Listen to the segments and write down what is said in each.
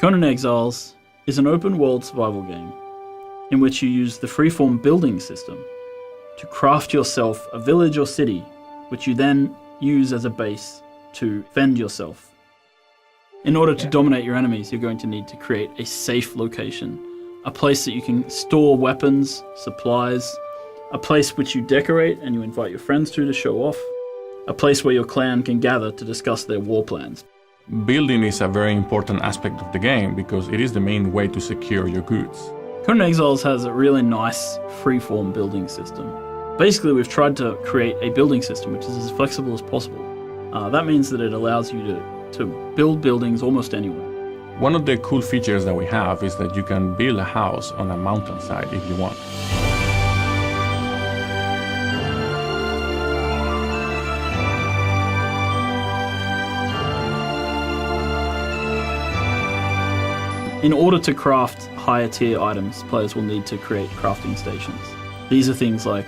CONAN Exiles is an open-world survival game in which you use the freeform building system to craft yourself a village or city, which you then use as a base to fend yourself. In order to dominate your enemies, you're going to need to create a safe location, a place that you can store weapons, supplies, a place which you decorate and you invite your friends to show off, a place where your clan can gather to discuss their war plans. Building is a very important aspect of the game because it is the main way to secure your goods. CONAN Exiles has a really nice freeform building system. Basically, we've tried to create a building system which is as flexible as possible. That means that it allows you to build buildings almost anywhere. One of the cool features that we have is that you can build a house on a mountainside if you want. In order to craft higher tier items, players will need to create crafting stations. These are things like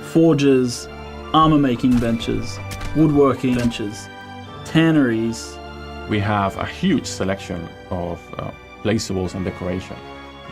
forges, armor making benches, woodworking benches, tanneries. We have a huge selection of placeables and decoration.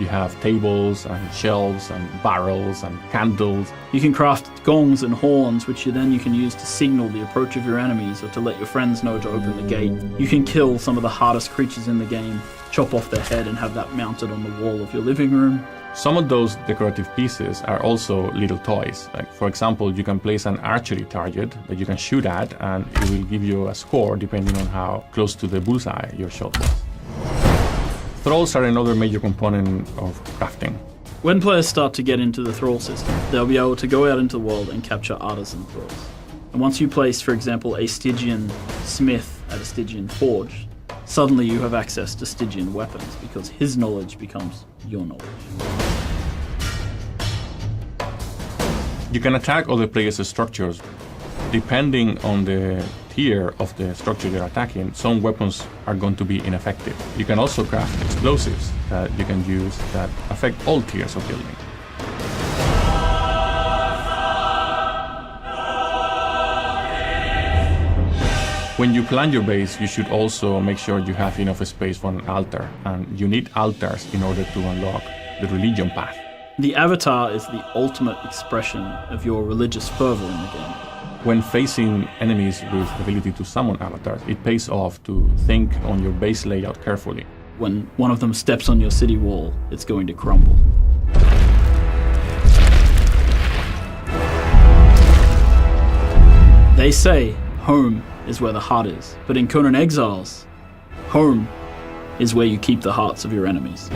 You have tables and shelves and barrels and candles. You can craft gongs and horns, which you can use to signal the approach of your enemies or to let your friends know to open the gate. You can kill some of the hardest creatures in the game, chop off their head and have that mounted on the wall of your living room. Some of those decorative pieces are also little toys. Like, for example, you can place an archery target that you can shoot at and it will give you a score depending on how close to the bullseye your shot was. Thralls are another major component of crafting. When players start to get into the thrall system, they'll be able to go out into the world and capture artisan thralls. And once you place, for example, a Stygian smith at a Stygian forge, suddenly you have access to Stygian weapons because his knowledge becomes your knowledge. You can attack other players' structures. Depending on the tier of the structure you're attacking, some weapons are going to be ineffective. You can also craft explosives that you can use that affect all tiers of building. When you plan your base, you should also make sure you have enough space for an altar, and you need altars in order to unlock the religion path. The avatar is the ultimate expression of your religious fervor in the game. When facing enemies with the ability to summon avatars, it pays off to think on your base layout carefully. When one of them steps on your city wall, it's going to crumble. They say home is where the heart is, but in CONAN Exiles, home is where you keep the hearts of your enemies.